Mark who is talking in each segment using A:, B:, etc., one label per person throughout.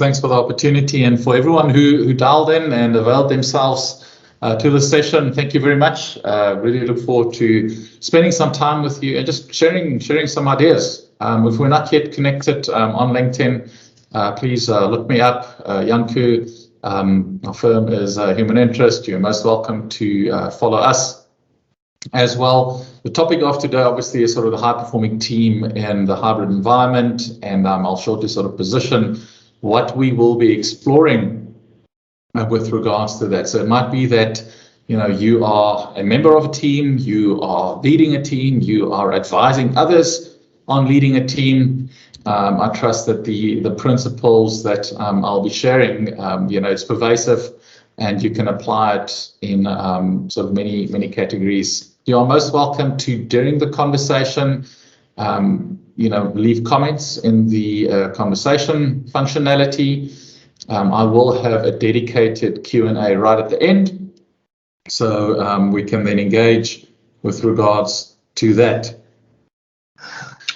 A: Thanks for the opportunity, and for everyone who dialed in and availed themselves to the session. Thank you very much. Really look forward to spending some time with you and just sharing some ideas. If we're not yet connected on LinkedIn, please look me up, Janko. Our firm is Human Interest. You're most welcome to follow us as well. The topic of today obviously is sort of the high-performing team in the hybrid environment, and I'll shortly sort of position what we will be exploring with regards to that. So it might be that you are a member of a team, you are leading a team, you are advising others on leading a team. I trust that the principles that I'll be sharing, it's pervasive, and you can apply it in sort of many categories. You are most welcome to, during the conversation, leave comments in the conversation functionality. I will have a dedicated Q&A right at the end, so we can then engage with regards to that.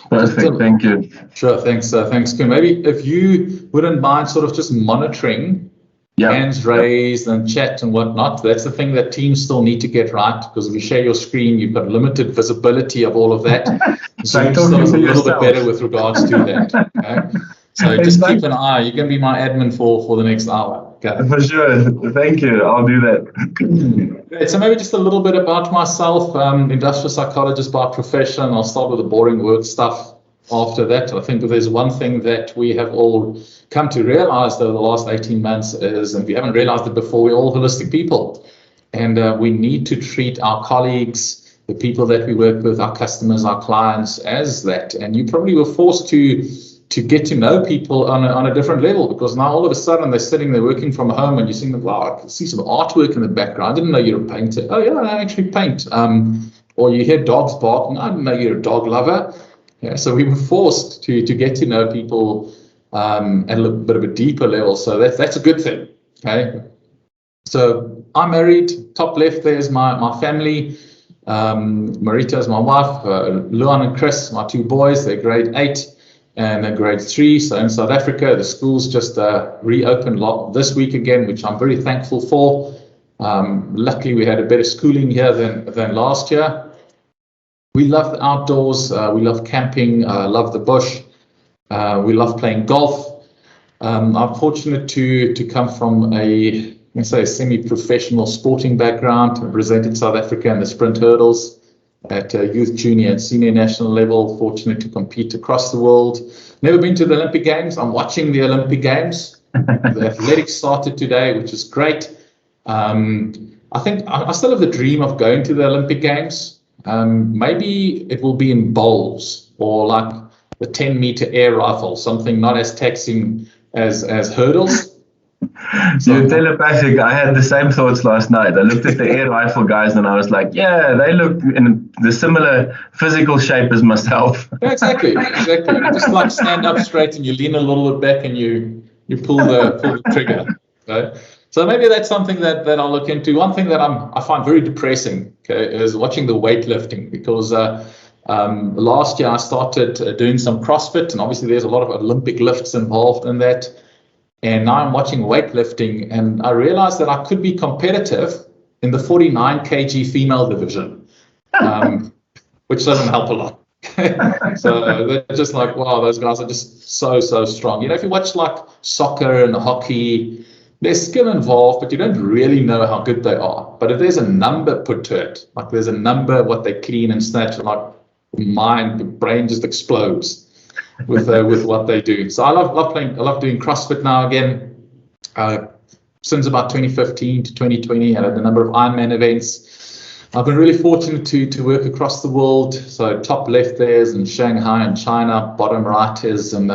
B: Perfect, thank you.
A: Sure, thanks. Thanks, Kim. Maybe if you wouldn't mind sort of just monitoring hands raised and chat and whatnot. That's the thing that teams still need to get right, because if you share your screen, you've got limited visibility of all of that. So you still a little bit better with regards to that. Okay? So just keep an eye. You can be my admin for the next hour. Okay.
B: For sure. Thank you. I'll do that.
A: Great. So maybe just a little bit about myself. Industrial psychologist by profession. I'll start with the boring work stuff after that. I think there's one thing that we have all come to realize over the last 18 months is, and we haven't realized it before, we're all holistic people. And we need to treat our colleagues, the people that we work with, our customers, our clients, as that. And you probably were forced to get to know people on a different level, because now all of a sudden they're sitting there working from home and you're seeing, wow, I can see some artwork in the background. I didn't know you're a painter. Oh yeah, I actually paint. Or you hear dogs barking. I didn't know you're a dog lover. Yeah, so we were forced to get to know people at a little bit of a deeper level. So that's a good thing. Okay. So I'm married. Top left there's my family. Marita is my wife. Luan and Chris, my two boys. They're grade 8 and grade 3. So in South Africa, the schools just reopened this week again, which I'm very thankful for. Luckily, we had a better schooling here than last year. We love the outdoors. We love camping. Love the bush. We love playing golf. I'm fortunate to come from a semi-professional sporting background. I represented South Africa in the sprint hurdles at youth, junior, and senior national level. Fortunate to compete across the world. Never been to the Olympic Games. I'm watching the Olympic Games. The athletics started today, which is great. I think I still have the dream of going to the Olympic Games. Maybe it will be in bowls, or like the 10-meter air rifle, something not as taxing as hurdles.
B: You're telepathic. I had the same thoughts last night. I looked at the air rifle guys and I was like, yeah, they look in the similar physical shape as myself.
A: Yeah, exactly. You just like stand up straight and you lean a little bit back and you pull the trigger. Right? So maybe that's something that I'll look into. One thing that I find very depressing, okay, is watching the weightlifting, because last year I started doing some CrossFit, and obviously there's a lot of Olympic lifts involved in that. And now I'm watching weightlifting, and I realized that I could be competitive in the 49 kg female division, which doesn't help a lot. So they're just like, wow, those guys are just so strong. If you watch like soccer and hockey, there's skill involved, but you don't really know how good they are. But if there's a number put to it, like there's a number, what they clean and snatch, like the brain just explodes with what they do. So I love playing. I love doing CrossFit now again. Since about 2015 to 2020, I had a number of Ironman events. I've been really fortunate to work across the world. So top left there is in Shanghai and China. Bottom right is in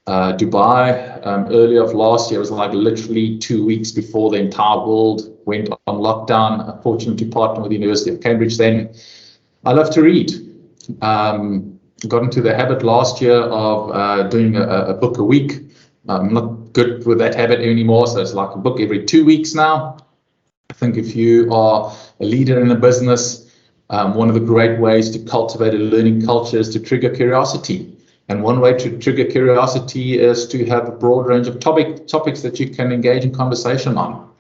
A: Dubai. Early of last year, it was like literally 2 weeks before the entire world went on lockdown. I'm fortunate to partner with the University of Cambridge then. I love to read. Got into the habit last year of doing a book a week. I'm not good with that habit anymore, so it's like a book every 2 weeks now. I think if you are a leader in a business, one of the great ways to cultivate a learning culture is to trigger curiosity. And one way to trigger curiosity is to have a broad range of topics that you can engage in conversation on.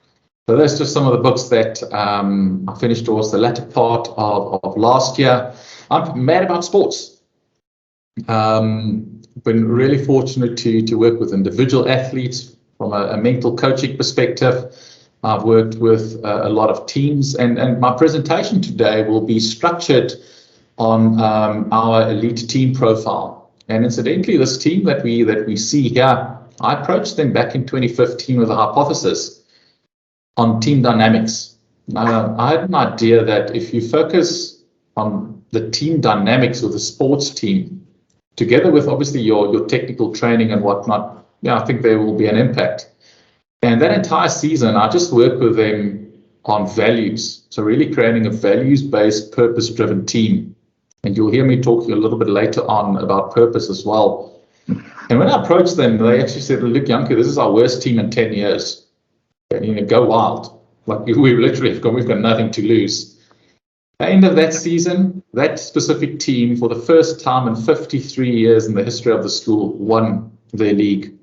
A: So that's just some of the books that I finished towards the latter part of last year. I'm mad about sports. Been really fortunate to work with individual athletes from a mental coaching perspective. I've worked with a lot of teams, and my presentation today will be structured on our elite team profile. And incidentally, this team that we see here, I approached them back in 2015 with a hypothesis on team dynamics. I had an idea that if you focus on the team dynamics of the sports team, together with obviously your technical training and whatnot, I think there will be an impact. And that entire season, I just worked with them on values. So really creating a values-based, purpose-driven team. And you'll hear me talking a little bit later on about purpose as well. And when I approached them, they actually said, look, Janko, this is our worst team in 10 years. And, go wild. Like we literally we've got nothing to lose. At the end of that season, that specific team, for the first time in 53 years in the history of the school, won their league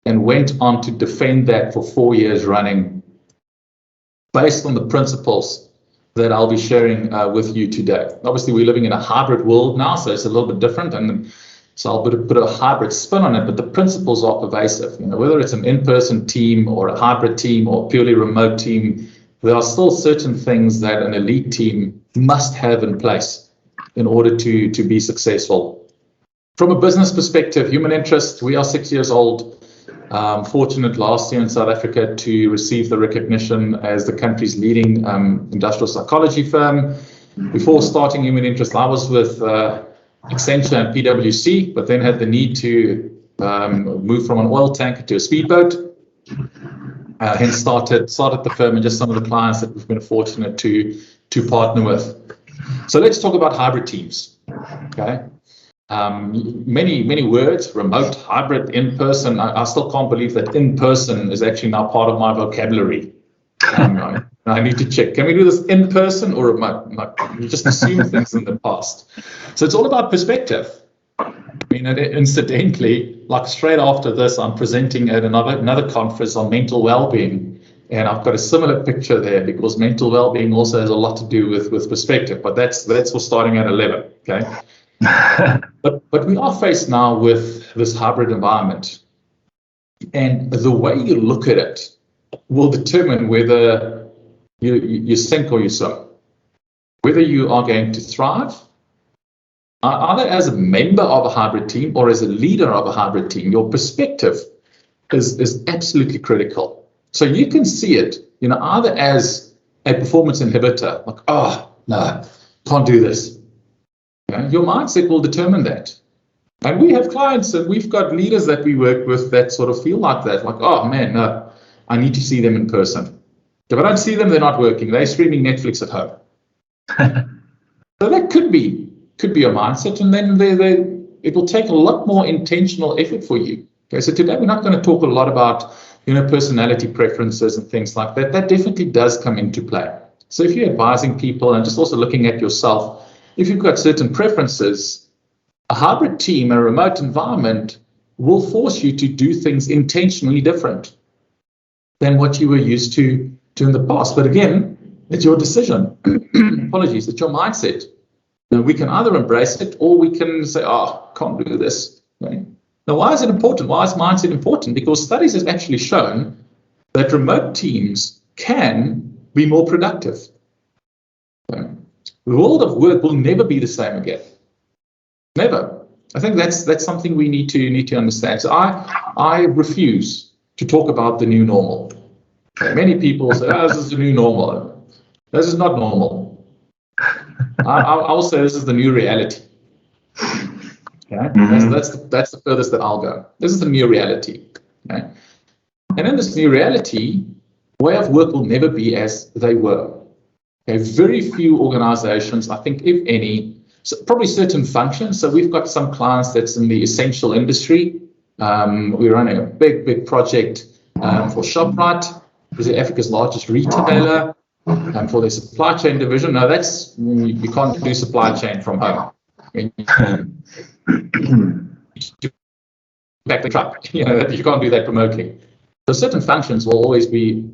A: and went on to defend that for 4 years running based on the principles that I'll be sharing with you today. Obviously, we're living in a hybrid world now, so it's a little bit different, and so I'll put a hybrid spin on it, but the principles are pervasive. Whether it's an in-person team or a hybrid team or purely remote team, there are still certain things that an elite team must have in place in order to be successful. From a business perspective, human interest, we are 6 years old. Fortunate last year in South Africa to receive the recognition as the country's leading industrial psychology firm. Before starting Human Interest, I was with Accenture and PwC, but then had the need to move from an oil tanker to a speedboat. Hence started the firm and just some of the clients that we've been fortunate to partner with. So let's talk about hybrid teams. Okay. Many words, remote, hybrid, in-person. I still can't believe that in-person is actually now part of my vocabulary. I need to check. Can we do this in-person or remote? You just assume things in the past. So it's all about perspective. Incidentally, like straight after this, I'm presenting at another conference on mental well-being. And I've got a similar picture there because mental well-being also has a lot to do with perspective. But that's for starting at 11, okay? But we are faced now with this hybrid environment, and the way you look at it will determine whether you sink or you swim, whether you are going to thrive, either as a member of a hybrid team or as a leader of a hybrid team. Your perspective is absolutely critical. So you can see it, either as a performance inhibitor, like, oh no, can't do this. Your mindset will determine that. And we have clients and we've got leaders that we work with that sort of feel like that, like, oh man, no, I need to see them in person. If I don't see them, they're not working. They're streaming Netflix at home. So that could be your mindset, and then it will take a lot more intentional effort for you. Okay, so today we're not going to talk a lot about personality preferences and things like that. That definitely does come into play. So if you're advising people and just also looking at yourself, if you've got certain preferences, a hybrid team, a remote environment will force you to do things intentionally different than what you were used to in the past. But again, it's your decision. Apologies, it's your mindset. Now, we can either embrace it or we can say, oh, can't do this. Okay? Now, why is it important? Why is mindset important? Because studies have actually shown that remote teams can be more productive. Okay? The world of work will never be the same again. Never. I think that's something we need to understand. So I refuse to talk about the new normal. Many people say, this is the new normal. This is not normal. I will say this is the new reality. Okay? Mm-hmm. That's the furthest that I'll go. This is the new reality. Okay? And in this new reality, way of work will never be as they were. Okay? Very few organizations, I think, if any, so probably certain functions. So we've got some clients that's in the essential industry. We're running a big project for ShopRite, who's Africa's largest retailer, for their supply chain division. No, you can't do supply chain from home. to back the truck. You can't do that remotely. So certain functions will always be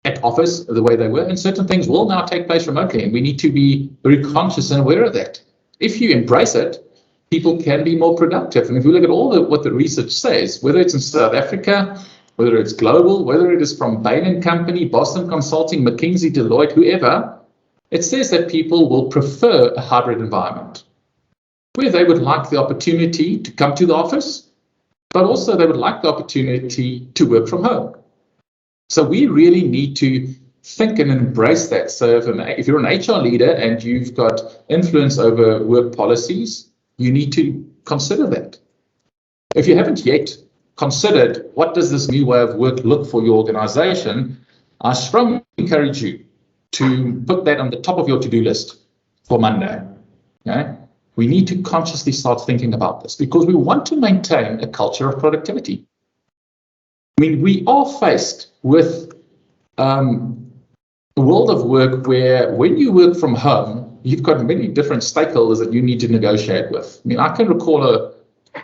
A: at office the way they were, and certain things will now take place remotely, and we need to be very conscious and aware of that. If you embrace it, people can be more productive. And if you look at what the research says, whether it's in South Africa, whether it's global, whether it is from Bain & Company, Boston Consulting, McKinsey, Deloitte, whoever, it says that people will prefer a hybrid environment where they would like the opportunity to come to the office, but also they would like the opportunity to work from home. So we really need to think and embrace that. So if you're an HR leader and you've got influence over work policies, you need to consider that. If you haven't yet considered what does this new way of work look for your organization, I strongly encourage you to put that on the top of your to-do list for Monday. Okay? We need to consciously start thinking about this because we want to maintain a culture of productivity. I mean, we are faced with a world of work where when you work from home, you've got many different stakeholders that you need to negotiate with. I mean, I can recall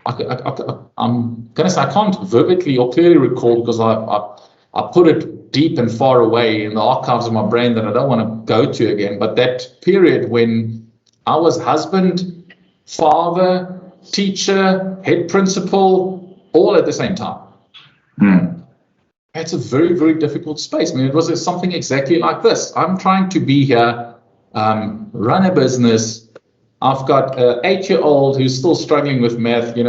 A: I'm going to say I can't vividly or clearly recall because I put it deep and far away in the archives of my brain that I don't want to go to again. But that period when I was husband, father, teacher, head principal, all at the same time. It's a very, very difficult space. I mean, it was something exactly like this. I'm trying to be here, run a business. I've got an 8-year-old who's still struggling with math. You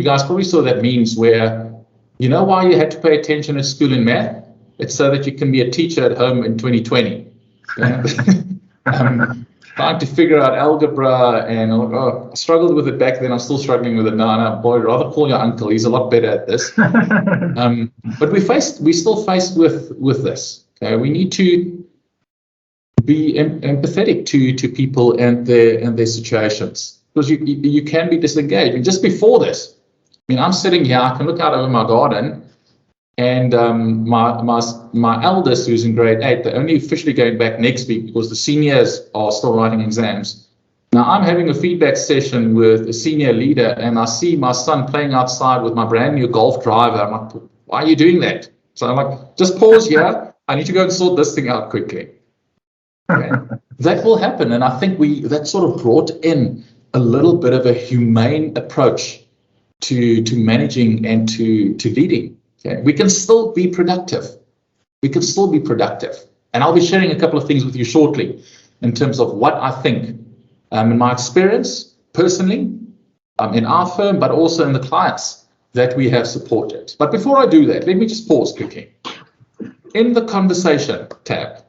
A: guys probably saw that memes where, why you had to pay attention at school in math? It's so that you can be a teacher at home in 2020. Trying to figure out algebra and I struggled with it back then. I'm still struggling with it now. And boy, I'd rather call your uncle. He's a lot better at this. But we're still faced with this. Okay, we need to be empathetic to people and their situations because you can be disengaged. And just before this, I'm sitting here. I can look out over my garden. And my eldest, who's in grade 8, they're only officially going back next week because the seniors are still writing exams. Now I'm having a feedback session with a senior leader, and I see my son playing outside with my brand new golf driver. I'm like, why are you doing that? So I'm like, just pause here. I need to go and sort this thing out quickly. Okay. That will happen, and I think that sort of brought in a little bit of a humane approach to managing and to leading. Okay. We can still be productive. And I'll be sharing a couple of things with you shortly in terms of what I think in my experience personally, in our firm, but also in the clients that we have supported. But before I do that, let me just pause quickly. In the conversation tab,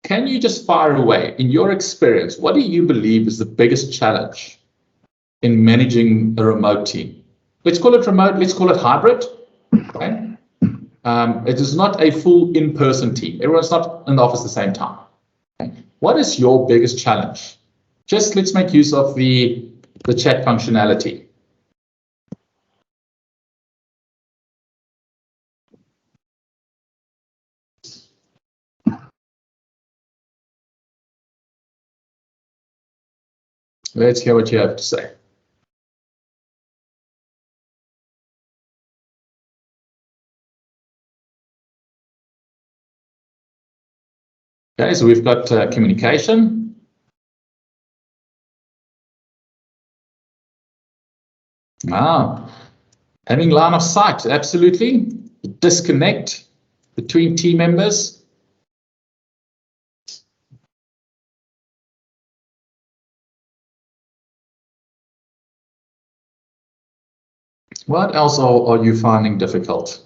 A: can you just fire away, in your experience, what do you believe is the biggest challenge in managing a remote team? Let's call it remote, let's call it hybrid. Okay. It is not a full in-person team. Everyone's not in the office at the same time. Okay. What is your biggest challenge? Just let's make use of the chat functionality. Let's hear what you have to say. Okay, so we've got communication. Having line of sight, absolutely. Disconnect between team members. What else are you finding difficult?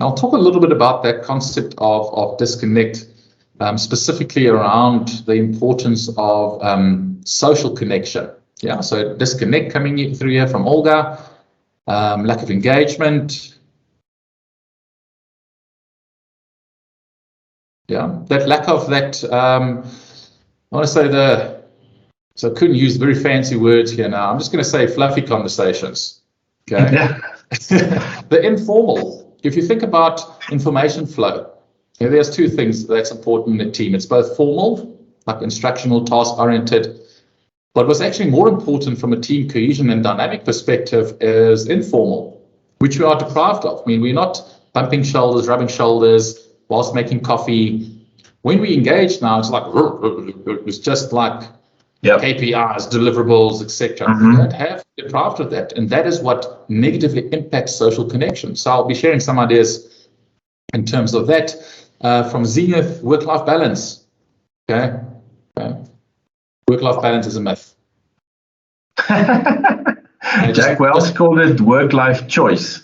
A: I'll talk a little bit about that concept of disconnect, specifically around the importance of social connection. Yeah, so disconnect coming through here from Olga, lack of engagement. Yeah, that lack of that, I want to say so I couldn't use very fancy words here now. I'm just going to say fluffy conversations. Okay. Yeah. The informal. If you think about information flow, there's two things that's important in a team. It's both formal like instructional, task-oriented. But what's actually more important from a team cohesion and dynamic perspective is informal, which we are deprived of. I mean, we're not bumping shoulders, rubbing shoulders whilst making coffee. When we engage now, it's like, it's just like KPIs, deliverables, etc. We don't have deprived of that. And that is what negatively impacts social connection. So I'll be sharing some ideas in terms of that from Zenith, work-life balance. Okay. Work-life balance is a myth.
B: Jack Welch called it work-life choice.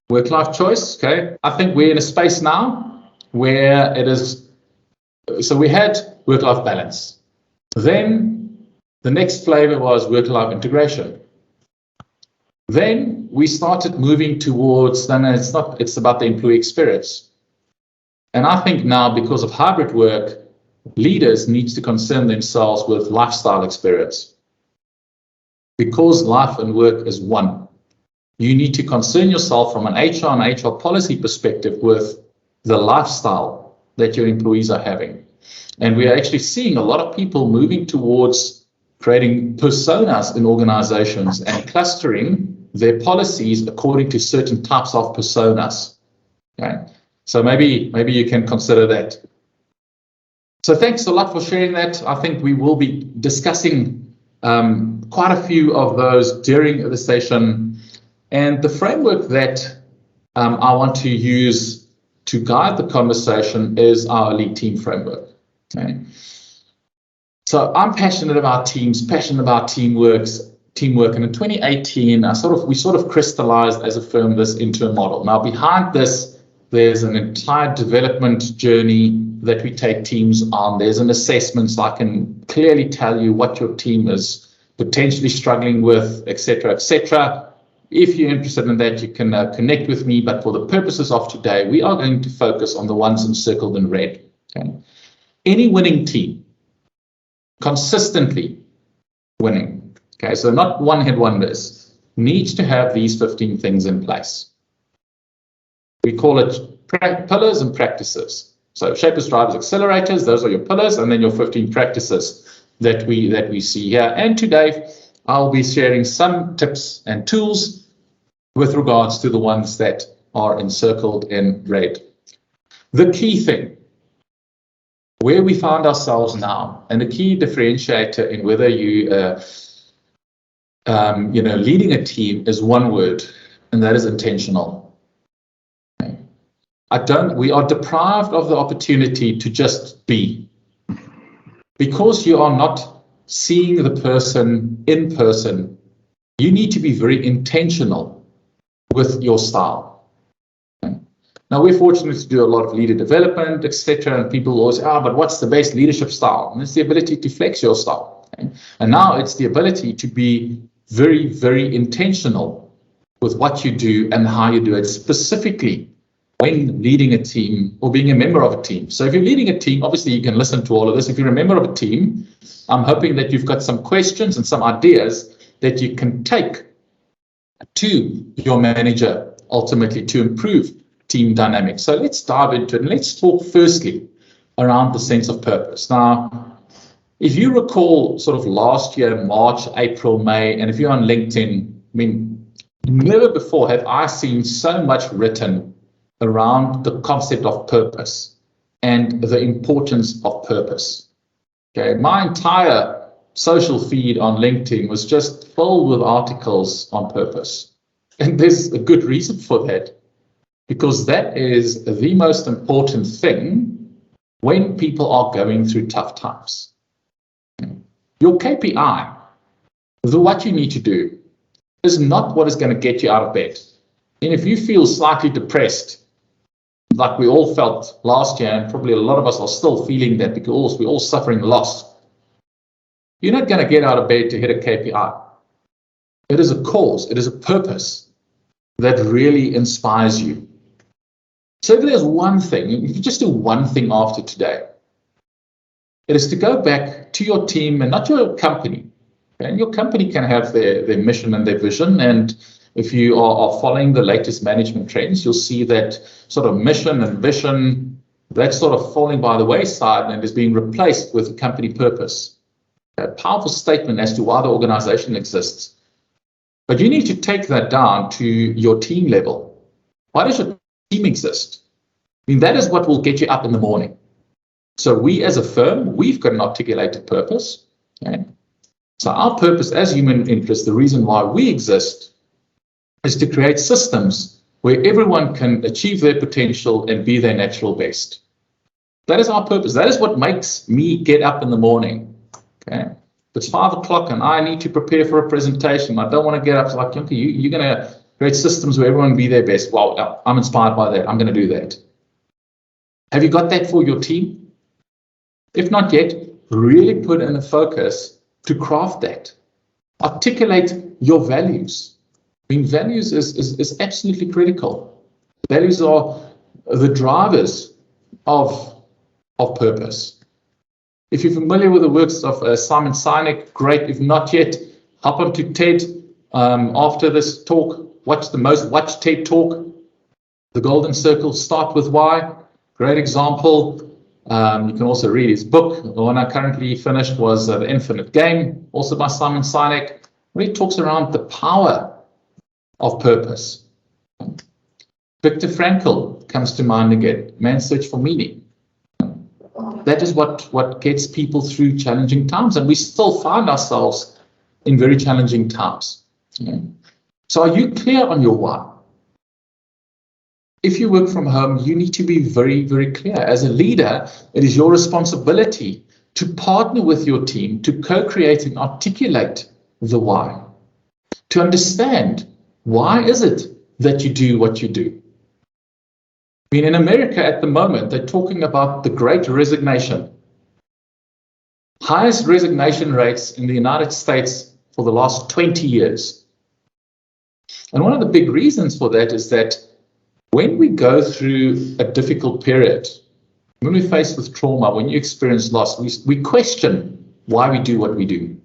A: Work-life choice, okay. I think we're in a space now where it is, so we had work-life balance. Then the next flavor was work-life integration. Then we started moving towards, no, it's about the employee experience. And I think now, because of hybrid work, leaders need to concern themselves with lifestyle experience. Because life and work is one, you need to concern yourself from an HR and HR policy perspective with the lifestyle that your employees are having. And we are actually seeing a lot of people moving towards creating personas in organizations and clustering their policies according to certain types of personas. Okay? So maybe you can consider that. So thanks a lot for sharing that. I think we will be discussing quite a few of those during the session. And the framework that I want to use to guide the conversation is our elite team framework. Okay. So I'm passionate about teams, passionate about teamwork. And in 2018, we sort of crystallized as a firm this into a model. Now behind this, there's an entire development journey that we take teams on. There's an assessment, so I can clearly tell you what your team is potentially struggling with, etc., etc. If you're interested in that, you can connect with me. But for the purposes of today, we are going to focus on the ones encircled in red. Okay? Any winning team, consistently winning, okay, so not one-hit wonders, needs to have these 15 things in place. We call it pillars and practices. So shapers, drivers, accelerators, those are your pillars, and then your 15 practices that we see here. And today, I'll be sharing some tips and tools with regards to the ones that are encircled in red. The key thing, where we find ourselves now, and the key differentiator in whether you leading a team is one word, and that is intentional. We are deprived of the opportunity to just be, because you are not seeing the person in person. You need to be very intentional with your style. Okay. Now we're fortunate to do a lot of leader development, etc. And people always, but what's the best leadership style? And it's the ability to flex your style. Okay. And now it's the ability to be very, very intentional with what you do and how you do it, specifically when leading a team or being a member of a team. So if you're leading a team, obviously you can listen to all of this. If you're a member of a team, I'm hoping that you've got some questions and some ideas that you can take to your manager ultimately to improve team dynamics. So let's dive into it, and let's talk firstly around the sense of purpose. Now, if you recall sort of last year, March, April, May, and if you're on LinkedIn, I mean, never before have I seen so much written around the concept of purpose and the importance of purpose. Okay, my entire social feed on LinkedIn was just filled with articles on purpose. And there's a good reason for that, because that is the most important thing when people are going through tough times. Your KPI, what you need to do, is not what is going to get you out of bed. And if you feel slightly depressed, like we all felt last year, and probably a lot of us are still feeling that because we're all suffering loss, you're not going to get out of bed to hit a KPI. It is a cause, it is a purpose that really inspires you. So if there's one thing, if you just do one thing after today, it is to go back to your team and not your company. And your company can have their mission and their vision, and if you are following the latest management trends, you'll see that sort of mission and vision, that's sort of falling by the wayside and is being replaced with a company purpose. A powerful statement as to why the organization exists. But you need to take that down to your team level. Why does your team exist? I mean, that is what will get you up in the morning. So we as a firm, we've got an articulated purpose. Okay? So our purpose as human interest, the reason why we exist, is to create systems where everyone can achieve their potential and be their natural best. That is our purpose. That is what makes me get up in the morning. Okay? If it's 5 o'clock and I need to prepare for a presentation, I don't want to get up like, Janko, you're going to create systems where everyone be their best. Well, I'm inspired by that. I'm going to do that. Have you got that for your team? If not yet, really put in a focus to craft that. Articulate your values. I mean, values is absolutely critical. Values are the drivers of purpose. If you're familiar with the works of Simon Sinek, great. If not yet, hop onto TED after this talk. Watch the most watched TED talk. The Golden Circle, Start With Why. Great example. You can also read his book. The one I currently finished was The Infinite Game, also by Simon Sinek, where he talks around the power of purpose. Viktor Frankl comes to mind again, Man's Search for Meaning. That is what gets people through challenging times, and we still find ourselves in very challenging times. So are you clear on your why? If you work from home, you need to be very, very clear. As a leader, it is your responsibility to partner with your team to co-create and articulate the why. To understand why is it that you do what you do. I mean, in America at the moment, they're talking about the Great Resignation. Highest resignation rates in the United States for the last 20 years. And one of the big reasons for that is that when we go through a difficult period, when we're faced with trauma, when you experience loss, we question why we do what we do.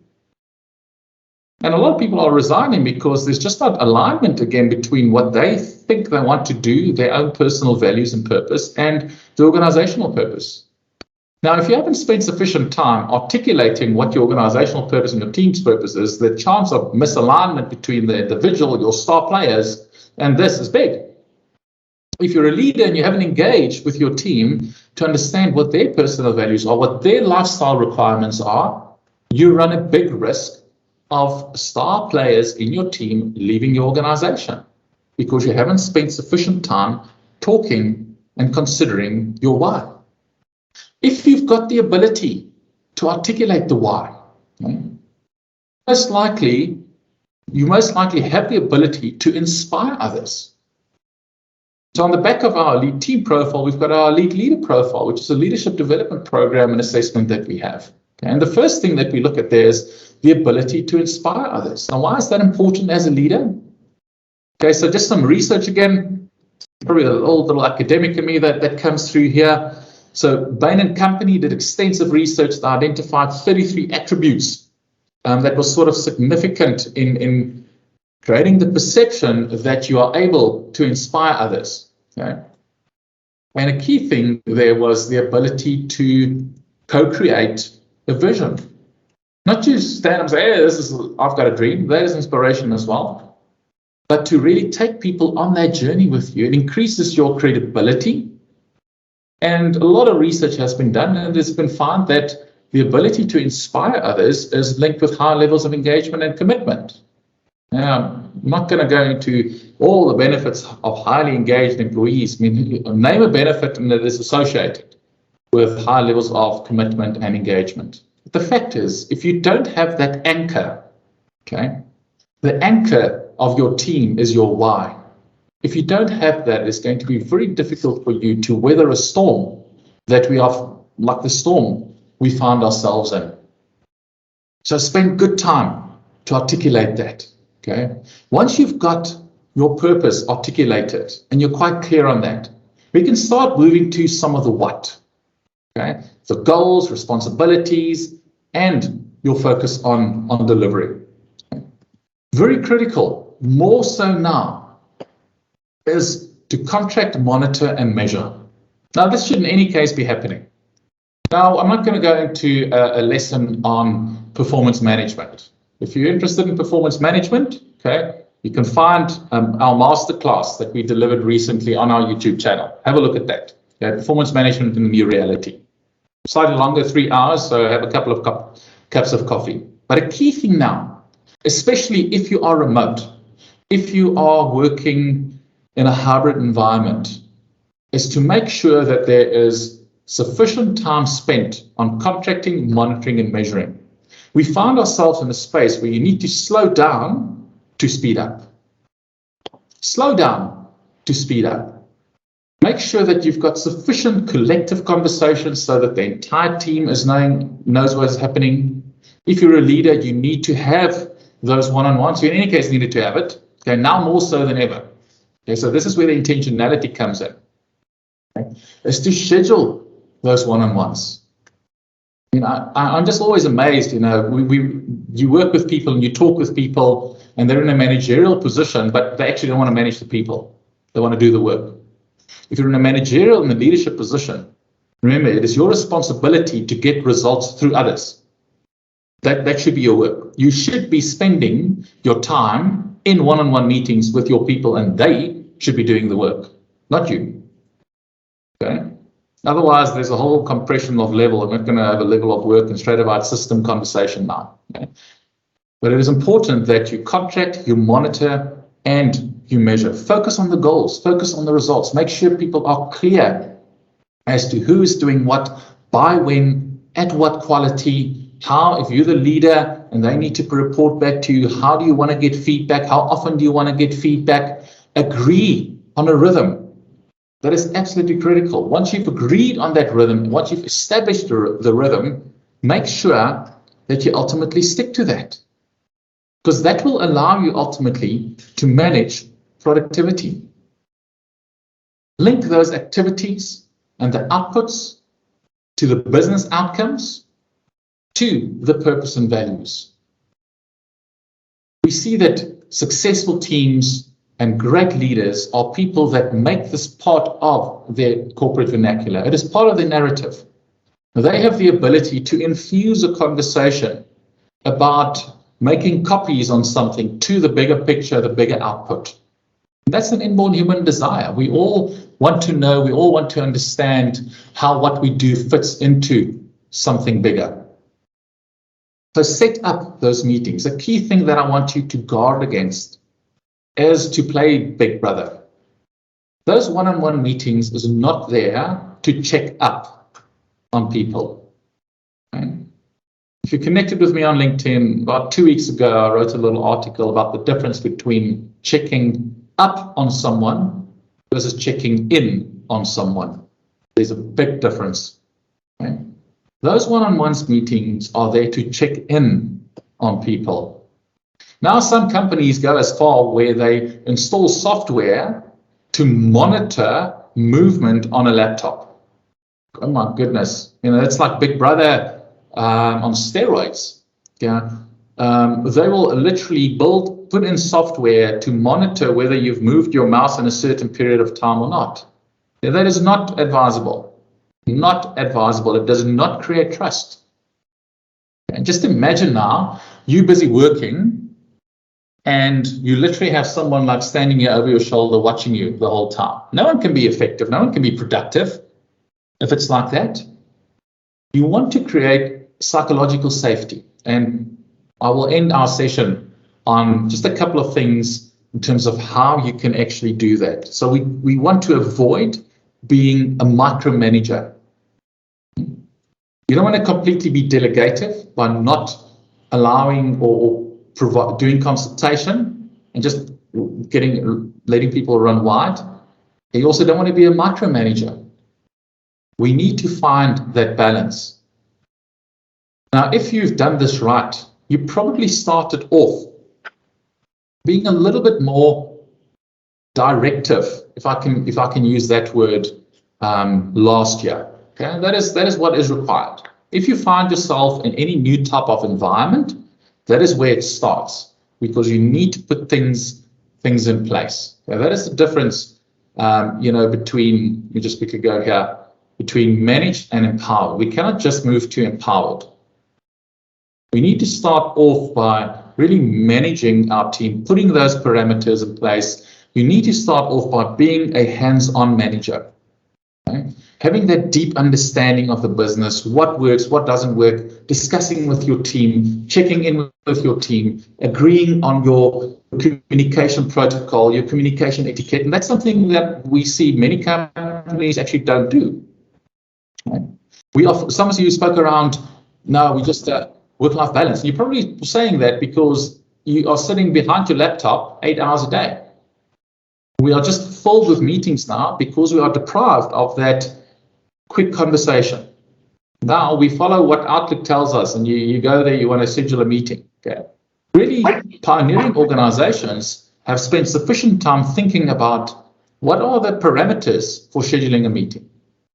A: And a lot of people are resigning because there's just not alignment again between what they think they want to do, their own personal values and purpose, and the organizational purpose. Now, if you haven't spent sufficient time articulating what your organizational purpose and your team's purpose is, the chance of misalignment between the individual, your star players, and this is big. If you're a leader and you haven't engaged with your team to understand what their personal values are, what their lifestyle requirements are, you run a big risk of star players in your team leaving your organization because you haven't spent sufficient time talking and considering your why. If you've got the ability to articulate the why, you most likely have the ability to inspire others. So on the back of our lead team profile, we've got our lead leader profile, which is a leadership development program and assessment that we have. And the first thing that we look at there is the ability to inspire others. Now, why is that important as a leader? Okay, so just some research again, probably a little academic in me that comes through here. So Bain and Company did extensive research that identified 33 attributes that was sort of significant in creating the perception that you are able to inspire others. Okay? And a key thing there was the ability to co-create a vision. Not just stand and say, hey, I've got a dream. That is inspiration as well. But to really take people on that journey with you. It increases your credibility. And a lot of research has been done, and it's been found that the ability to inspire others is linked with high levels of engagement and commitment. Now, I'm not going to go into all the benefits of highly engaged employees. I mean, name a benefit that is associated with high levels of commitment and engagement. But the fact is, if you don't have that anchor, okay, the anchor of your team is your why. If you don't have that, it's going to be very difficult for you to weather a storm that we are, like the storm we find ourselves in. So spend good time to articulate that. Okay. Once you've got your purpose articulated and you're quite clear on that, we can start moving to some of the what. Okay. The goals, responsibilities, and your focus on delivery. Okay. Very critical, more so now, is to contract, monitor, and measure. Now, this should in any case be happening. Now, I'm not going to go into a lesson on performance management. If you're interested in performance management, okay, you can find our masterclass that we delivered recently on our YouTube channel. Have a look at that. Okay, performance management in the new reality. Slightly longer, 3 hours, so have a couple of cups of coffee. But a key thing now, especially if you are remote, if you are working in a hybrid environment, is to make sure that there is sufficient time spent on contracting, monitoring, and measuring. We find ourselves in a space where you need to slow down to speed up. Slow down to speed up. Make sure that you've got sufficient collective conversations so that the entire team knows what's happening. If you're a leader, you need to have those one-on-ones. You in any case needed to have it. Okay, now more so than ever. Okay, so this is where the intentionality comes in. Okay, is to schedule those one-on-ones. You know, I'm just always amazed. You know, you work with people and you talk with people, and they're in a managerial position, but they actually don't want to manage the people. They want to do the work. If you're in a managerial and a leadership position, remember, it is your responsibility to get results through others. That should be your work. You should be spending your time in one-on-one meetings with your people, and they should be doing the work, not you. Okay? Otherwise, there's a whole compression of level. I'm not going to have a level of work and straight about system conversation now. Okay? But it is important that you contract, you monitor, and you measure. Focus on the goals, focus on the results. Make sure people are clear as to who is doing what, by when, at what quality, how, if you're the leader and they need to report back to you, how do you want to get feedback? How often do you want to get feedback? Agree on a rhythm. That is absolutely critical. Once you've agreed on that rhythm, once you've established the rhythm, make sure that you ultimately stick to that. Because that will allow you ultimately to manage productivity. Link those activities and the outputs to the business outcomes, to the purpose and values. We see that successful teams and great leaders are people that make this part of their corporate vernacular. It is part of their narrative. They have the ability to infuse a conversation about making copies on something to the bigger picture, the bigger output. That's an inborn human desire. We all want to know, we all want to understand how what we do fits into something bigger. So set up those meetings. A key thing that I want you to guard against is to play big brother. Those one-on-one meetings is not there to check up on people. Okay? If you connected with me on LinkedIn, about 2 weeks ago, I wrote a little article about the difference between checking up on someone versus checking in on someone. There's a big difference. Okay? Those one-on-one meetings are there to check in on people. Now, some companies go as far where they install software to monitor movement on a laptop. Oh my goodness, you know, it's like Big Brother on steroids. Yeah, they will literally put in software to monitor whether you've moved your mouse in a certain period of time or not. Yeah, that is not advisable. Not advisable. It does not create trust. And just imagine now, you're busy working and you literally have someone like standing here over your shoulder watching you the whole time. No one can be effective. No one can be productive if it's like that. You want to create psychological safety. And I will end our session on just a couple of things in terms of how you can actually do that. So we want to avoid being a micromanager. You don't want to completely be delegative by not allowing or doing consultation and just letting people run wide. You also don't want to be a micromanager. We need to find that balance. Now, if you've done this right, you probably started off being a little bit more directive, if I can use that word, last year. Okay, that is what is required. If you find yourself in any new type of environment, that is where it starts, because you need to put things in place. Okay, that is the difference, between, we could go here, between managed and empowered. We cannot just move to empowered. We need to start off by really managing our team, putting those parameters in place. You need to start off by being a hands-on manager. Okay? Having that deep understanding of the business, what works, what doesn't work, discussing with your team, checking in with your team, agreeing on your communication protocol, your communication etiquette. And that's something that we see many companies actually don't do. Okay? Some of you spoke around, no, we just work-life balance. And you're probably saying that because you are sitting behind your laptop 8 hours a day. We are just filled with meetings now because we are deprived of that quick conversation. Now we follow what Outlook tells us, and you go there, you want to schedule a meeting. Okay. Really pioneering organizations have spent sufficient time thinking about what are the parameters for scheduling a meeting.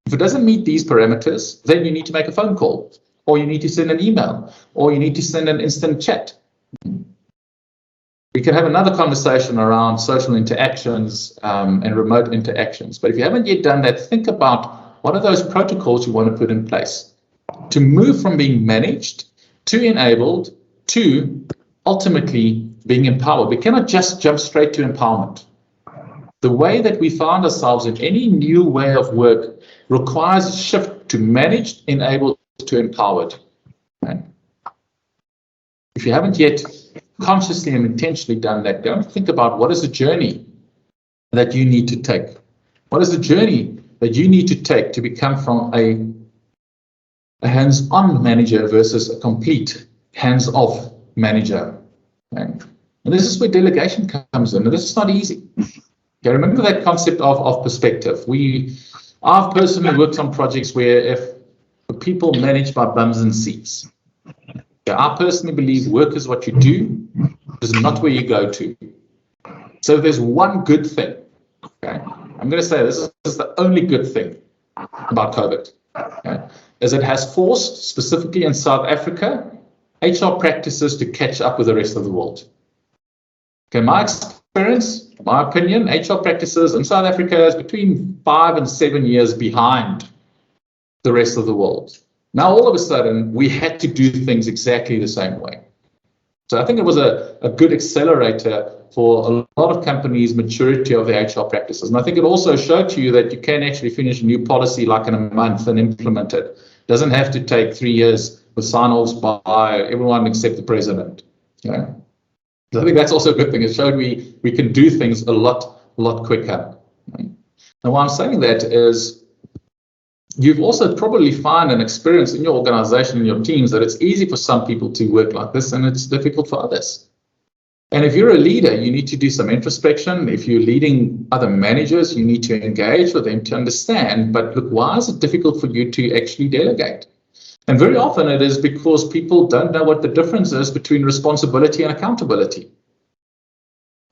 A: If it doesn't meet these parameters, then you need to make a phone call, or you need to send an email, or you need to send an instant chat. We can have another conversation around social interactions and remote interactions. But if you haven't yet done that, think about what are those protocols you want to put in place to move from being managed to enabled to ultimately being empowered. We cannot just jump straight to empowerment. The way that we find ourselves in any new way of work requires a shift to managed, enabled to empowered. Okay? If you haven't yet consciously and intentionally done that, go and think about what is the journey that you need to take. What is the journey that you need to take to become from a hands-on manager versus a complete hands-off manager? Okay? And this is where delegation comes in. And this is not easy. Okay, remember that concept of perspective. I've personally worked on projects where if people manage by bums and seats. Okay, I personally believe work is what you do, it is not where you go to. So if there's one good thing, okay, I'm going to say this is the only good thing about COVID, okay, is it has forced, specifically in South Africa, HR practices to catch up with the rest of the world. Okay, my experience, my opinion, HR practices in South Africa is between 5 and 7 years behind the rest of the world. Now, all of a sudden, we had to do things exactly the same way. So I think it was a good accelerator for a lot of companies' maturity of their HR practices. And I think it also showed to you that you can actually finish a new policy like in a month and implement it. It doesn't have to take 3 years with sign-offs by everyone except the president. Okay? So I think that's also a good thing. It showed we can do things a lot quicker. Okay? And why I'm saying that is you've also probably found and experienced in your organization and your teams that it's easy for some people to work like this and it's difficult for others. And if you're a leader, you need to do some introspection. If you're leading other managers, you need to engage with them to understand, but look, why is it difficult for you to actually delegate? And very often it is because people don't know what the difference is between responsibility and accountability.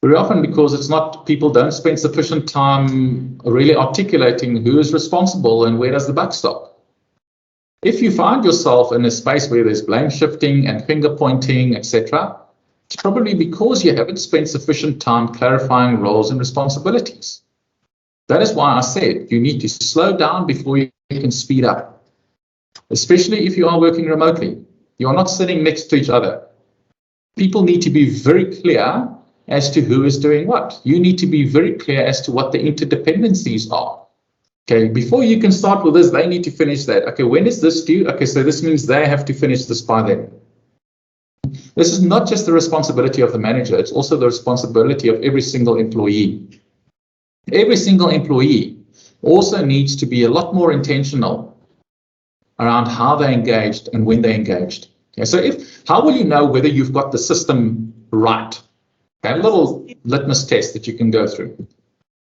A: Very often because it's not, people don't spend sufficient time really articulating who is responsible and where does the buck stop. If you find yourself in a space where there's blame shifting and finger pointing, etc., it's probably because you haven't spent sufficient time clarifying roles and responsibilities. That is why I said you need to slow down before you can speed up, especially if you are working remotely. You are not sitting next to each other. People need to be very clear as to who is doing what. You need to be very clear as to what the interdependencies are. Okay, before you can start with this, they need to finish that. Okay, when is this due? Okay, so this means they have to finish this by then. This is not just the responsibility of the manager, it's also the responsibility of every single employee. Every single employee also needs to be a lot more intentional around how they engaged and when they engaged. Okay, so how will you know whether you've got the system right? Okay, a little litmus test that you can go through.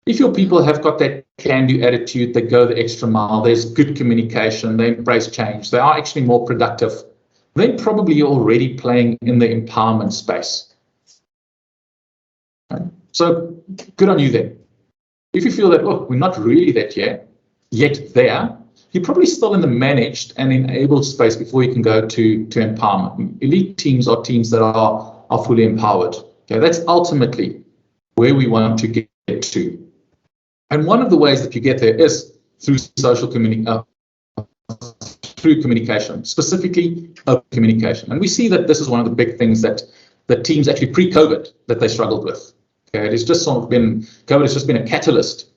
A: If your people have got that can-do attitude, they go the extra mile, there's good communication, they embrace change, they are actually more productive, then probably you're already playing in the empowerment space. Okay. So good on you then. If you feel that, look, we're not really that yet there, you're probably still in the managed and enabled space before you can go to empowerment. Elite teams are teams that are fully empowered. Okay, that's ultimately where we want to get to. And one of the ways that you get there is through social through communication, specifically open communication. And we see that this is one of the big things that the teams actually pre-COVID that they struggled with. Okay, it has just sort of been, COVID has just been a catalyst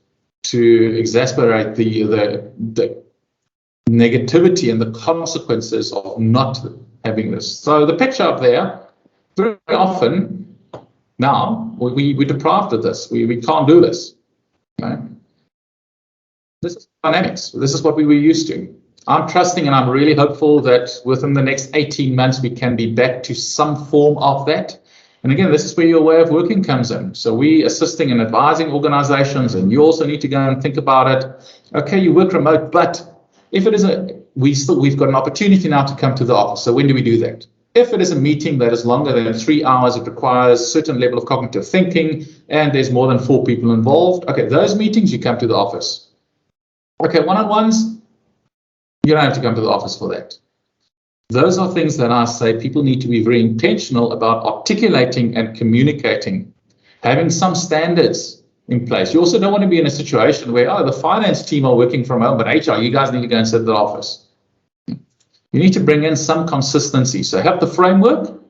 A: to exacerbate the negativity and the consequences of not having this. So the picture up there, very often now we're deprived of this. We can't do this. Okay? This is dynamics. This is what we were used to. I'm trusting and I'm really hopeful that within the next 18 months we can be back to some form of that. And again, this is where your way of working comes in. So we assisting and advising organizations, and you also need to go and think about it. Okay, you work remote, but if it is we've got an opportunity now to come to the office. So when do we do that? If it is a meeting that is longer than 3 hours, it requires a certain level of cognitive thinking, and there's more than 4 people involved. Okay, those meetings, you come to the office. Okay, one-on-ones, you don't have to come to the office for that. Those are things that I say people need to be very intentional about articulating and communicating, having some standards in place. You also don't want to be in a situation where, the finance team are working from home, but HR, you guys need to go and sit at the office. You need to bring in some consistency. So have the framework,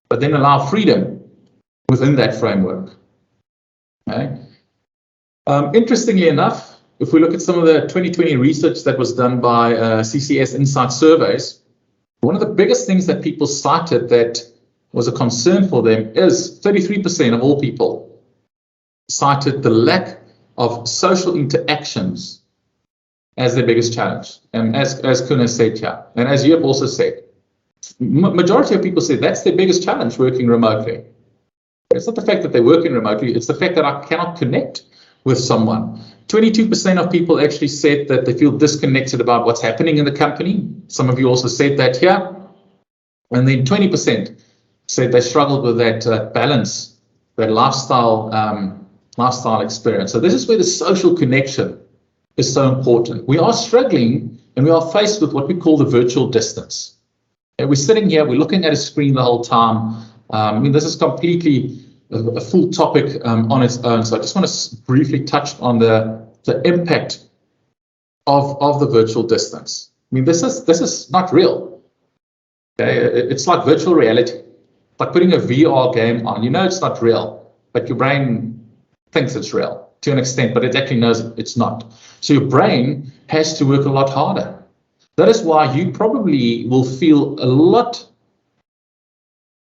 A: but then allow freedom within that framework. Okay. Interestingly enough, if we look at some of the 2020 research that was done by CCS Insight surveys, one of the biggest things that people cited that was a concern for them is 33% of all people cited the lack of social interactions as their biggest challenge. And as Kuna said here, and as you have also said, majority of people say that's their biggest challenge working remotely. It's not the fact that they're working remotely, it's the fact that I cannot connect with someone. 22% of people actually said that they feel disconnected about what's happening in the company. Some of you also said that here. And then 20% said they struggled with that balance, that lifestyle experience. So this is where the social connection is so important. We are struggling and we are faced with what we call the virtual distance. And we're sitting here, we're looking at a screen the whole time. This is completely a full topic on its own. So I just want to briefly touch on the impact of the virtual distance. This is not real. Okay, it's like virtual reality, like putting a VR game on. You know it's not real, but your brain thinks it's real to an extent, but it actually knows it's not. So your brain has to work a lot harder. That is why you probably will feel a lot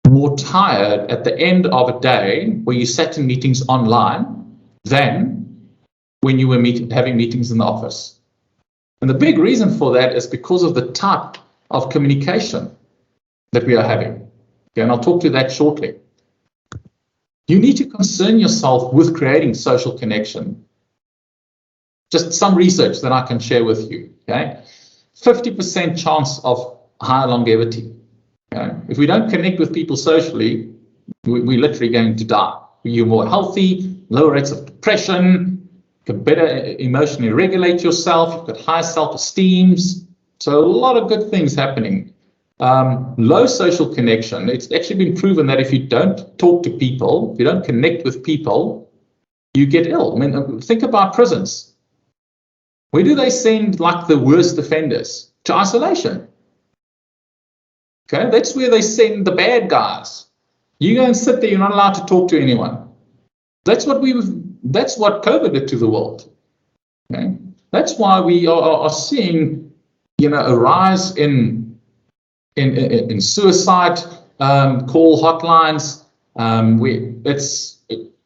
A: more tired at the end of a day where you sat in meetings online than when you were having meetings in the office. And the big reason for that is because of the type of communication that we are having. Okay, and I'll talk to that shortly. You need to concern yourself with creating social connection. Just some research that I can share with you. Okay, 50% chance of higher longevity. Okay? If we don't connect with people socially, we're literally going to die. You're more healthy, lower rates of depression, you can better emotionally regulate yourself, you've got higher self-esteem. So a lot of good things happening. Low social connection. It's actually been proven that if you don't talk to people, if you don't connect with people, you get ill. Think about prisons. Where do they send like the worst offenders? To isolation. Okay, that's where they send the bad guys. You go and sit there, you're not allowed to talk to anyone. That's what COVID did to the world. Okay? That's why we are seeing, a rise in suicide call hotlines.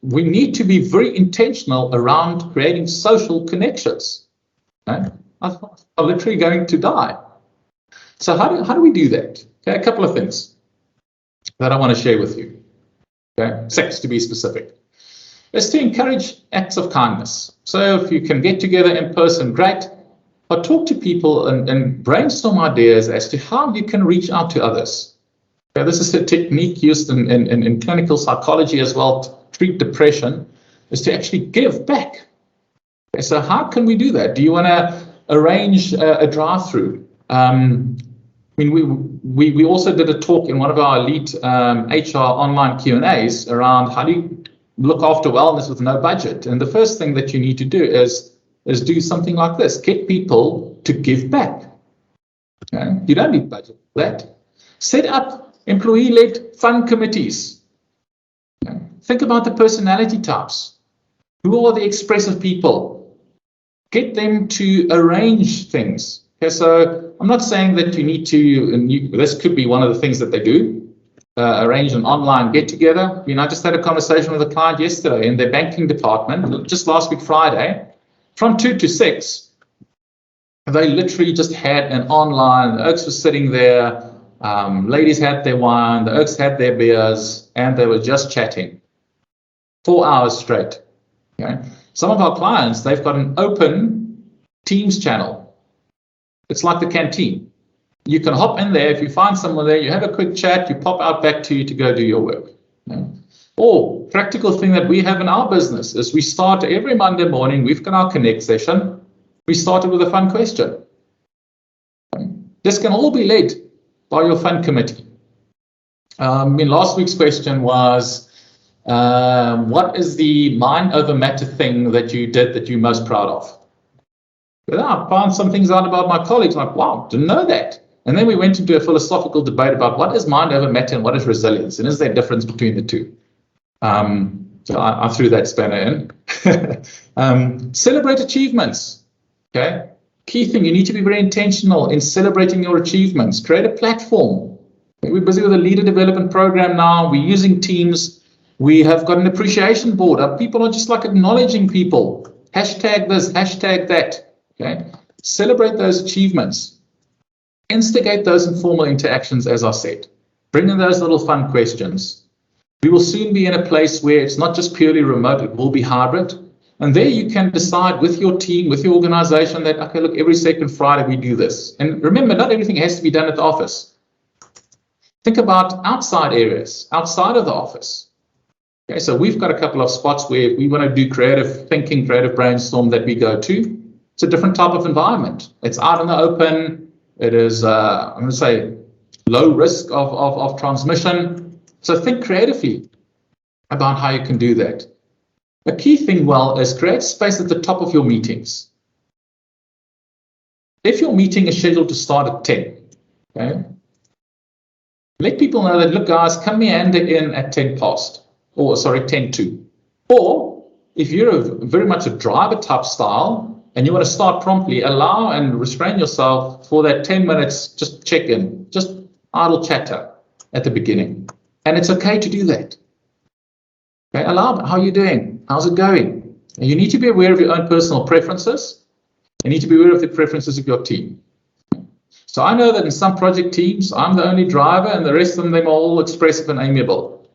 A: We need to be very intentional around creating social connections. Okay? I'm literally going to die. So how do we do that? Okay, a couple of things that I want to share with you. Okay, 6 to be specific. Is to encourage acts of kindness. So if you can get together in person, great. But talk to people and brainstorm ideas as to how you can reach out to others. Okay, this is a technique used in clinical psychology as well to treat depression, is to actually give back. Okay, so how can we do that? Do you want to arrange a drive-through? We also did a talk in one of our elite HR online Q&As around how do you look after wellness with no budget. And the first thing that you need to do is do something like this. Get people to give back. Okay? You don't need budget for that. Set up employee-led fun committees. Okay? Think about the personality types. Who are the expressive people? Get them to arrange things. Okay, so I'm not saying that you need to, and this could be one of the things that they do, arrange an online get-together. I just had a conversation with a client yesterday in their banking department, just last week Friday, from 2 to 6. They literally just had an online, the Oaks were sitting there, ladies had their wine, the Oaks had their beers, and they were just chatting 4 hours straight. Okay? Some of our clients, they've got an open Teams channel. It's like the canteen. You can hop in there. If you find someone there, you have a quick chat, you pop out back to you to go do your work. Okay? Or practical thing that we have in our business is we start every Monday morning, we've got our Connect session. We started with a fun question. Okay? This can all be led by your fun committee. Last week's question was, what is the mind over matter thing that you did that you're most proud of? Well, I found some things out about my colleagues, like, wow, didn't know that. And then we went into a philosophical debate about what is mind over matter and what is resilience, and is there a difference between the two? So I threw that spanner in. Celebrate achievements. Okay. Key thing, you need to be very intentional in celebrating your achievements. Create a platform. Okay? We're busy with a leader development program now. We're using Teams. We have got an appreciation board. People are just like acknowledging people. Hashtag this, hashtag that. Okay. Celebrate those achievements. Instigate those informal interactions, as I said. Bring in those little fun questions. We will soon be in a place where it's not just purely remote, it will be hybrid. And there you can decide with your team, with your organization that, okay, look, every second Friday we do this. And remember, not everything has to be done at the office. Think about outside areas, outside of the office. Okay, so we've got a couple of spots where we want to do creative thinking, creative brainstorm that we go to. It's a different type of environment. It's out in the open. It is, I'm going to say, low risk of transmission. So think creatively about how you can do that. A key thing, is create space at the top of your meetings. If your meeting is scheduled to start at 10, okay, let people know that, look, guys, come meander in at 10 past, or 10 to. Or if you're very much a driver type style and you want to start promptly, allow and restrain yourself for that 10 minutes, just check in, just idle chatter at the beginning. And it's okay to do that. Okay, allow, how are you doing? How's it going? And you need to be aware of your own personal preferences. You need to be aware of the preferences of your team. So I know that in some project teams, I'm the only driver and the rest of them are all expressive and amiable,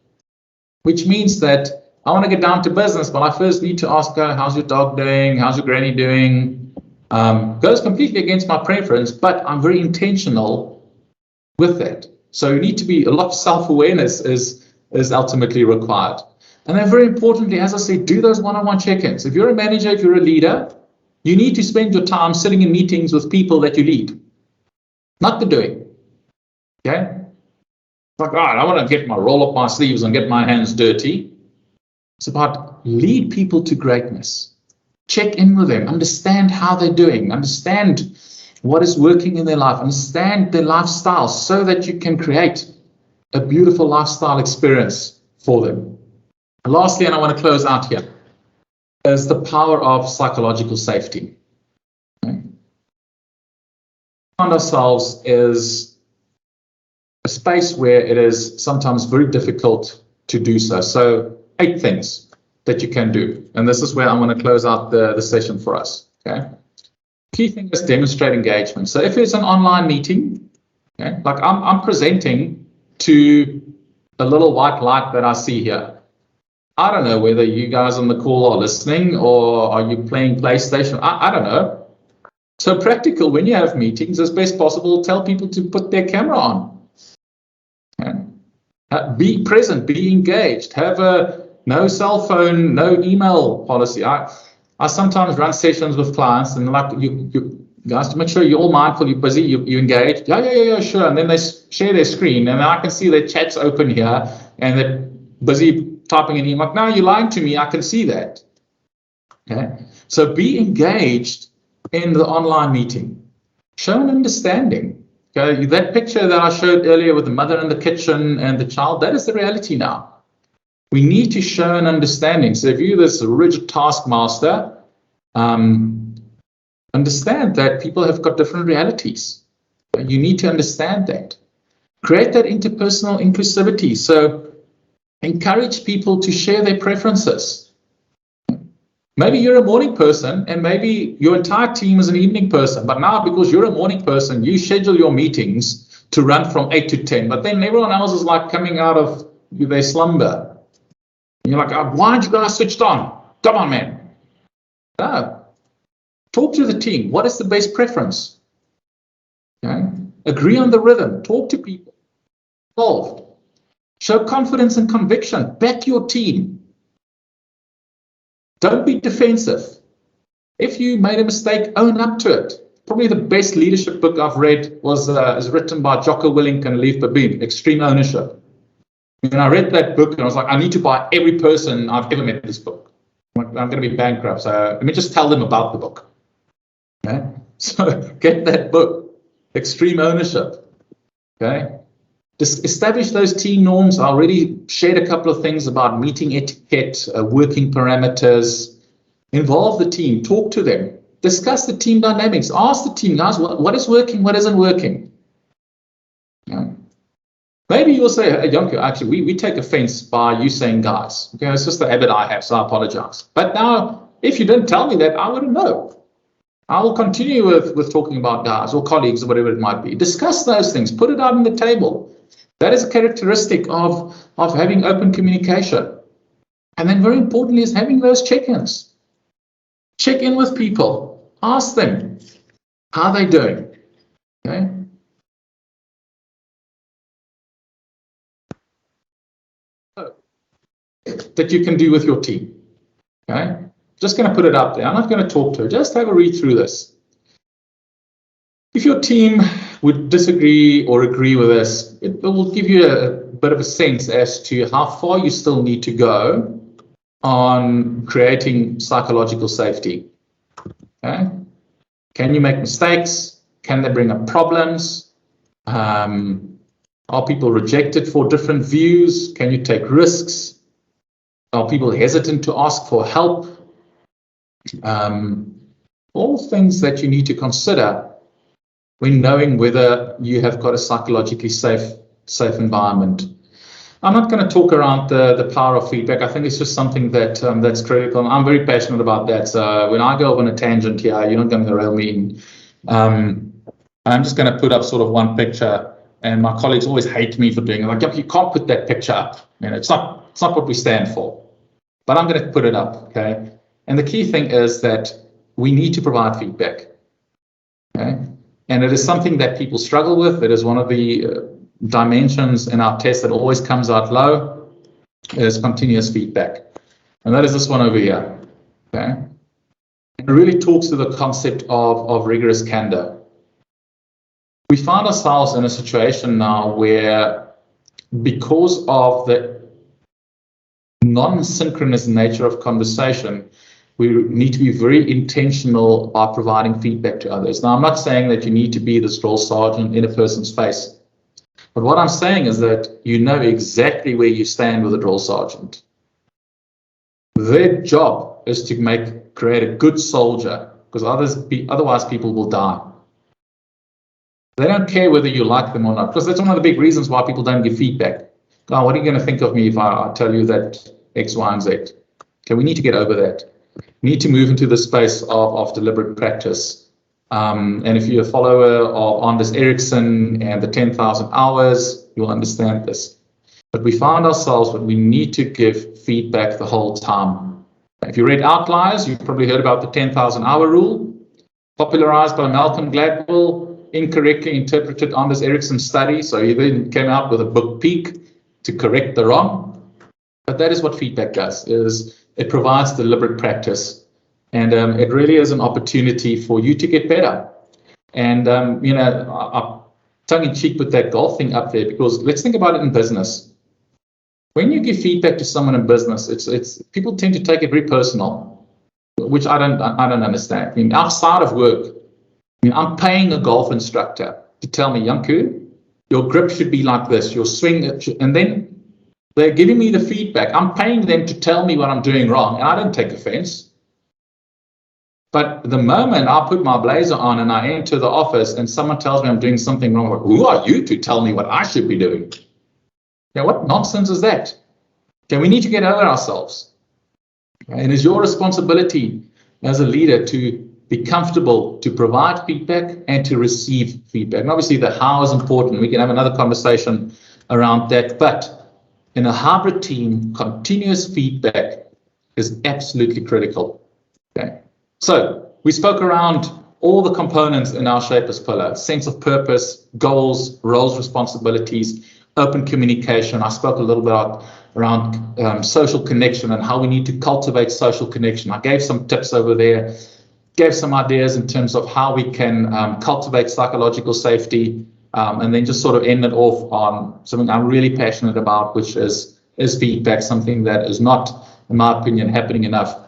A: which means that I want to get down to business, but I first need to ask her, how's your dog doing? How's your granny doing? Goes completely against my preference, but I'm very intentional with that. So you need to be, a lot of self-awareness is ultimately required. And then very importantly, as I said, do those one-on-one check-ins. If you're a manager, if you're a leader, you need to spend your time sitting in meetings with people that you lead, not the doing. Okay? Like, I want to get my roll up my sleeves and get my hands dirty. It's about lead people to greatness. Check in with them, understand how they're doing, understand what is working in their life, understand their lifestyle so that you can create a beautiful lifestyle experience for them. And lastly, and I want to close out here, is the power of psychological safety. Okay? Find ourselves is a space where it is sometimes very difficult to do so. So 8 things that you can do. And this is where I want to close out the session for us. Okay. Key thing is demonstrate engagement. So if it's an online meeting, okay, like I'm presenting to a little white light that I see here. I don't know whether you guys on the call are listening or are you playing PlayStation. I don't know. So practical, when you have meetings, as best possible, tell people to put their camera on. Okay. Be present, be engaged, have a no cell phone, no email policy. I sometimes run sessions with clients and like you guys to make sure you're all mindful, you're busy, you engaged. Yeah, sure. And then they share their screen and I can see their chats open here and they're busy typing an email. Like, no, you're lying to me. I can see that. Okay. So be engaged in the online meeting. Show an understanding. Okay, that picture that I showed earlier with the mother in the kitchen and the child, that is the reality now. We need to show an understanding. So if you're this rigid taskmaster, understand that people have got different realities. You need to understand that. Create that interpersonal inclusivity. So encourage people to share their preferences. Maybe you're a morning person and maybe your entire team is an evening person. But now because you're a morning person, you schedule your meetings to run from 8 to 10. But then everyone else is like coming out of their slumber. And you're like, oh, why aren't you guys switched on? Come on, man. No. Talk to the team. What is the best preference? Okay? Agree on the rhythm. Talk to people. Involved. Show confidence and conviction. Back your team. Don't be defensive. If you made a mistake, own up to it. Probably the best leadership book I've read is written by Janko and Leif Babin, Extreme Ownership. And I read that book and I was like, I need to buy every person I've ever met this book. I'm going to be bankrupt, so let me just tell them about the book. Okay? So get that book, Extreme Ownership. Okay? Just establish those team norms. I already shared a couple of things about meeting etiquette, working parameters. Involve the team, talk to them, discuss the team dynamics, ask the team, guys, what is working, what isn't working. Yeah. Maybe you'll say, hey, Janko, actually, we take offense by you saying guys. Okay, it's just the habit I have, so I apologize. But now, if you didn't tell me that, I wouldn't know. I will continue with talking about guys or colleagues or whatever it might be. Discuss those things, put it out on the table. That is a characteristic of having open communication. And then very importantly is having those check-ins. Check in with people. Ask them, how are they doing? Okay. That you can do with your team. Okay. Just going to put it up there. I'm not going to talk to it. Just have a read through this. If your team would disagree or agree with this, it will give you a bit of a sense as to how far you still need to go on creating psychological safety. Okay? Can you make mistakes? Can they bring up problems? Are people rejected for different views? Can you take risks? Are people hesitant to ask for help? All things that you need to consider when knowing whether you have got a psychologically safe environment. I'm not going to talk around the power of feedback. I think it's just something that's critical. I'm very passionate about that. So when I go on a tangent here, you're not going to rail me in. I'm just going to put up sort of one picture, and my colleagues always hate me for doing it. Like, you can't put that picture up. You know, it's not what we stand for. But I'm going to put it up, okay? And the key thing is that we need to provide feedback, okay? And it is something that people struggle with. It is one of the dimensions in our test that always comes out low, is continuous feedback. And that is this one over here, okay? It really talks to the concept of rigorous candor. We find ourselves in a situation now where, because of the non-synchronous nature of conversation, we need to be very intentional about providing feedback to others. Now, I'm not saying that you need to be this drill sergeant in a person's face, but what I'm saying is that you know exactly where you stand with a drill sergeant. Their job is to create a good soldier, because otherwise people will die. They don't care whether you like them or not, because that's one of the big reasons why people don't give feedback. Oh, what are you going to think of me if I tell you that X, Y, and Z? Okay, we need to get over that. We need to move into the space of deliberate practice. And if you're a follower of Anders Ericsson and the 10,000 hours, you'll understand this. But we find ourselves that we need to give feedback the whole time. If you read Outliers, you've probably heard about the 10,000 hour rule, popularized by Malcolm Gladwell, incorrectly interpreted Anders Ericsson's study. So he then came out with a book Peak to correct the wrong. But that is what feedback does, is it provides deliberate practice. And it really is an opportunity for you to get better. And, I tongue-in-cheek put that golf thing up there, because let's think about it in business. When you give feedback to someone in business, it's people tend to take it very personal, which I don't understand. I mean, outside of work, I'm paying a golf instructor to tell me, Janko, your grip should be like this, your swing, and then they're giving me the feedback. I'm paying them to tell me what I'm doing wrong, and I don't take offense. But the moment I put my blazer on and I enter the office and someone tells me I'm doing something wrong, I'm like, who are you to tell me what I should be doing? Yeah, what nonsense is that? Okay, we need to get over ourselves. And it's your responsibility as a leader to be comfortable to provide feedback and to receive feedback. And obviously the how is important. We can have another conversation around that. But in a hybrid team, continuous feedback is absolutely critical. Okay. So we spoke around all the components in our Shapers pillar: sense of purpose, goals, roles, responsibilities, open communication. I spoke a little bit around social connection and how we need to cultivate social connection. I gave some tips over there, gave some ideas in terms of how we can cultivate psychological safety, and then just sort of end it off on something I'm really passionate about, which is feedback, something that is not, in my opinion, happening enough.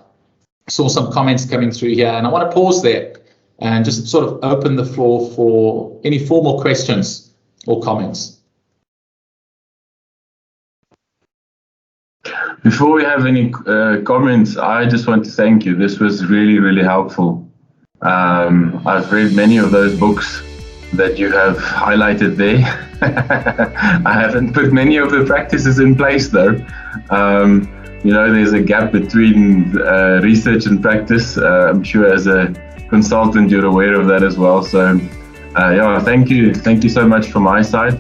A: Saw some comments coming through here, and I want to pause there and just sort of open the floor for any formal questions or comments.
B: Before we have any comments, I just want to thank you. This was really, really helpful. I've read many of those books that you have highlighted there. I haven't put many of the practices in place though. There's a gap between research and practice. I'm sure as a consultant you're aware of that as well. So yeah, thank you so much from my side.